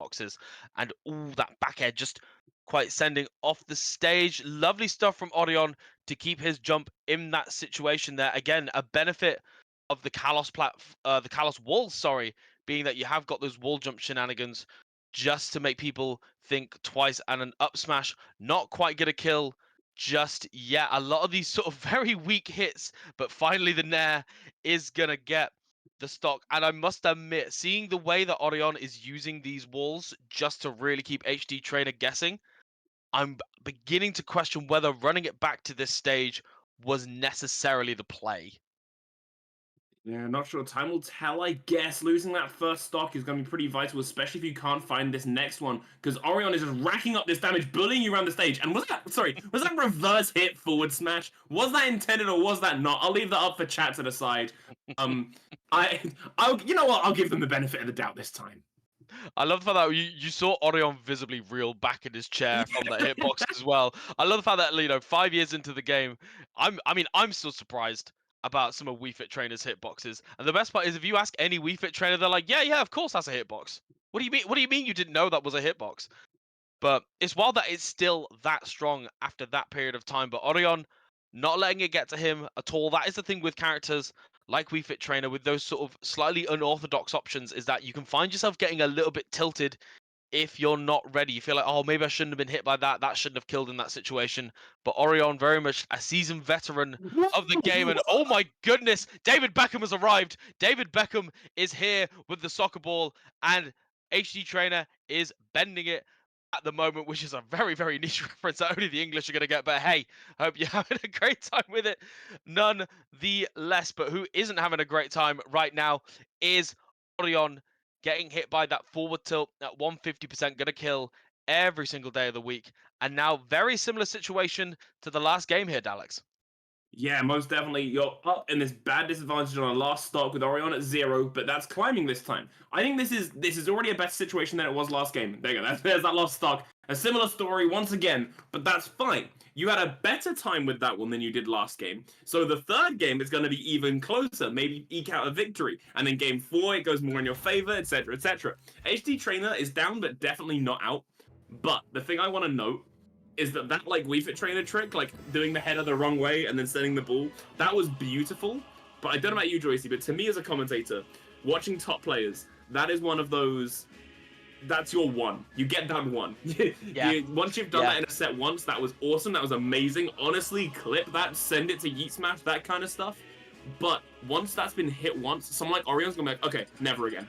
hitboxes. And ooh, that back air just quite sending off the stage. Lovely stuff from Oryon to keep his jump in that situation there. Again, a benefit of the the Kalos walls, sorry, being that you have got those wall jump shenanigans just to make people think twice, and an up smash not quite gonna kill just yet. A lot of these sort of very weak hits, but finally the Nair is gonna get the stock. And I must admit, seeing the way that Oryon is using these walls just to really keep HDTrainer guessing, I'm beginning to question whether running it back to this stage was necessarily the play. Yeah, not sure. Time will tell, I guess. Losing that first stock is going to be pretty vital, especially if you can't find this next one, because Oryon is just racking up this damage, bullying you around the stage. And was that reverse hit forward smash? Was that intended or was that not? I'll leave that up for chat to decide. Um, you know what? I'll give them the benefit of the doubt this time. I love the fact that you saw Orion visibly reel back in his chair from that hitbox as well. I love the fact that, 5 years into the game, I'm still surprised about some of Wii Fit Trainer's hitboxes. And the best part is, if you ask any Wii Fit trainer, they're like, yeah, of course that's a hitbox. What do you mean? What do you mean you didn't know that was a hitbox? But it's wild that it's still that strong after that period of time. But Orion not letting it get to him at all. That is the thing with characters like Wii Fit Trainer with those sort of slightly unorthodox options, is that you can find yourself getting a little bit tilted if you're not ready. You feel like, oh, maybe I shouldn't have been hit by that. That shouldn't have killed in that situation. But Orion, very much a seasoned veteran of the game. And oh my goodness, David Beckham has arrived. David Beckham is here with the soccer ball, and HDTrainer is bending it at the moment, which is a very, very niche reference that only the English are going to get. But hey, hope you're having a great time with it. None the less. But who isn't having a great time right now is Oryon, getting hit by that forward tilt at 150%, going to kill every single day of the week. And now, very similar situation to the last game here, Daleks. Yeah, most definitely. You're up in this bad disadvantage on a last stock with Oryon at 0, but that's climbing this time. I think this is already a better situation than it was last game. There you go. There's that last stock. A similar story once again, but that's fine. You had a better time with that one than you did last game. So the third game is going to be even closer. Maybe eke out a victory. And then game 4, it goes more in your favor, etc., etc. HDTrainer is down, but definitely not out. But the thing I want to note is that like Wii Fit Trainer trick, like doing the header the wrong way and then sending the ball, that was beautiful. But I don't know about you, Joycey, but to me as a commentator, watching top players, that is one of those, that's your one. You get that one. Yeah. Once you've done that in a set once, that was awesome, that was amazing. Honestly, clip that, send it to Yeet Smash, that kind of stuff. But once that's been hit once, someone like Oryon's gonna be like, okay, never again.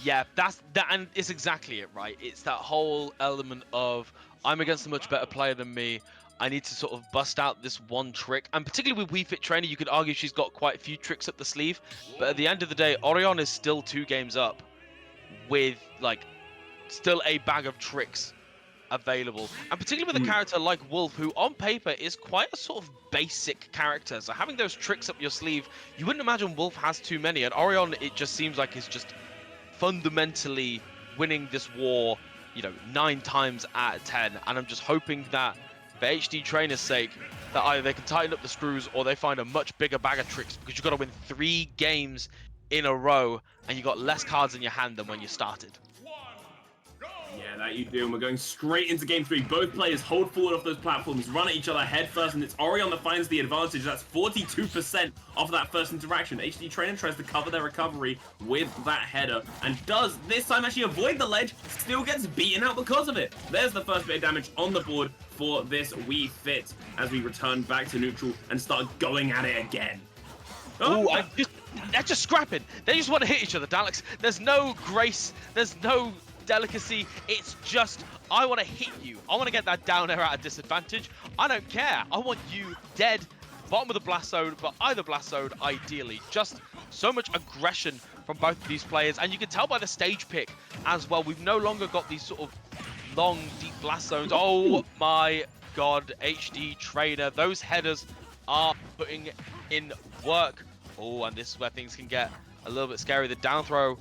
Yeah, that's that, and it's exactly it, right? It's that whole element of, I'm against a much better player than me. I need to sort of bust out this one trick. And particularly with Wii Fit Trainer, you could argue she's got quite a few tricks up the sleeve. But at the end of the day, Oryon is still 2 games up with, still a bag of tricks available. And particularly with a character like Wolf, who on paper is quite a sort of basic character. So having those tricks up your sleeve, you wouldn't imagine Wolf has too many. And Oryon, it just seems like he's just fundamentally winning this war, 9 times out of 10. And I'm just hoping that for HDTrainer's sake, that either they can tighten up the screws or they find a much bigger bag of tricks, because you've got to win 3 games in a row and you got less cards in your hand than when you started. Yeah, that you do, and we're going straight into game 3. Both players hold forward off those platforms, run at each other head first, and it's Oryon that finds the advantage. That's 42% off of that first interaction. HDTrainer tries to cover their recovery with that header, and does this time actually avoid the ledge, still gets beaten out because of it. There's the first bit of damage on the board for this Wii Fit, as we return back to neutral and start going at it again. Oh, they're just scrapping. They just want to hit each other, Daleks. There's no grace. There's no delicacy. It's just, I want to hit you. I want to get that down air at a disadvantage. I don't care. I want you dead, bottom of the blast zone, but either blast zone ideally. Just so much aggression from both of these players, and you can tell by the stage pick as well. We've no longer got these sort of long, deep blast zones. Oh my god, HDTrainer. Those headers are putting in work. Oh, and this is where things can get a little bit scary. The down throw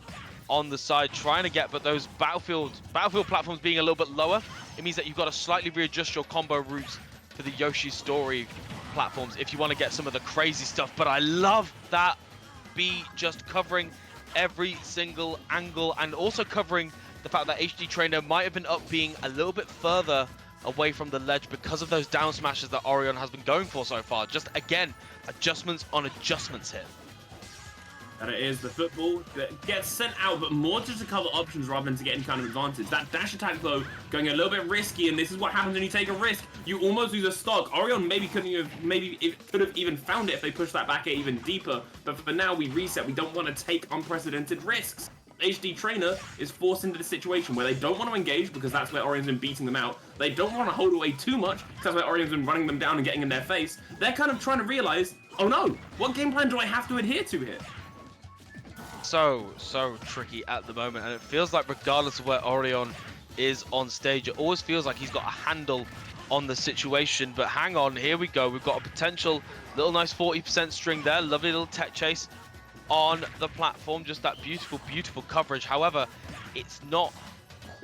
on the side, trying to get, but those battlefield platforms being a little bit lower, it means that you've got to slightly readjust your combo routes for the Yoshi's Story platforms if you want to get some of the crazy stuff. But I love that B just covering every single angle and also covering the fact that HDTrainer might have been up being a little bit further away from the ledge because of those down smashes that Oryon has been going for so far. Just, again, adjustments on adjustments here. And it is the football that gets sent out, but more just to cover options rather than to get any kind of advantage. That dash attack, though, going a little bit risky, and this is what happens when you take a risk. You almost lose a stock. Oryon maybe could have even found it if they pushed that back even deeper, but for now, we reset. We don't want to take unprecedented risks. HDTrainer is forced into the situation where they don't want to engage because that's where Oryon's been beating them out. They don't want to hold away too much because that's where Oryon's been running them down and getting in their face. They're kind of trying to realize, oh no, what game plan do I have to adhere to here? So tricky at the moment, and it feels like regardless of where Oryon is on stage, it always feels like he's got a handle on the situation. But hang on, here we go. We've got a potential little nice 40% string there. Lovely little tech chase on the platform. Just that beautiful, beautiful coverage. However, it's not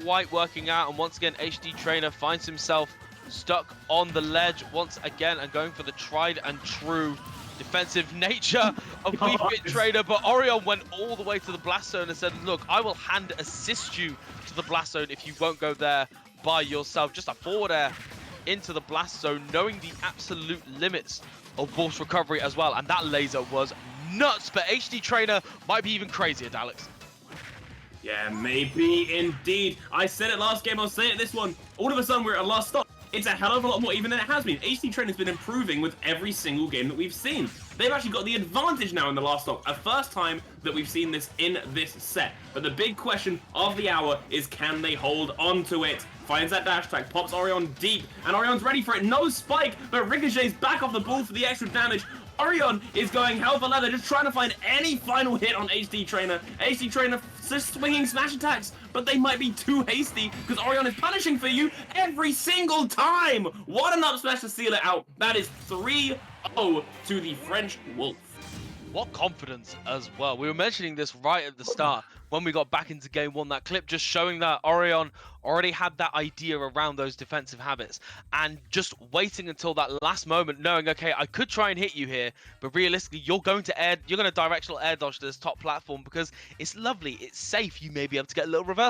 quite working out, and once again, HDTrainer finds himself stuck on the ledge once again and going for the tried and true defensive nature of HDTrainer, but Oryon went all the way to the blast zone and said, look, I will hand assist you to the blast zone if you won't go there by yourself. Just a forward air into the blast zone, knowing the absolute limits of Wolf's recovery as well, and that laser was nuts, but HDTrainer might be even crazier, Alex. Yeah, maybe indeed. I said it last game, I'll say it this one. All of a sudden, we're at a last stop. It's a hell of a lot more even than it has been. HDTrainer's been improving with every single game that we've seen. They've actually got the advantage now in the last stop. A first time that we've seen this in this set. But the big question of the hour is, can they hold on to it? Finds that dash attack, pops Oryon deep, and Oryon's ready for it. No spike, but Ricochet's back off the ball for the extra damage. Oryon is going hell for leather, just trying to find any final hit on HDTrainer. HDTrainer just swinging smash attacks, but they might be too hasty because Oryon is punishing for you every single time. What an up smash to seal it out. That is 3-0 to the French Wolf. What confidence as well. We were mentioning this right at the start when we got back into game one. That clip just showing that Oryon already had that idea around those defensive habits and just waiting until that last moment, knowing, okay, I could try and hit you here, but realistically, you're going to directional air dodge to this top platform because it's lovely, it's safe. You may be able to get a little reverse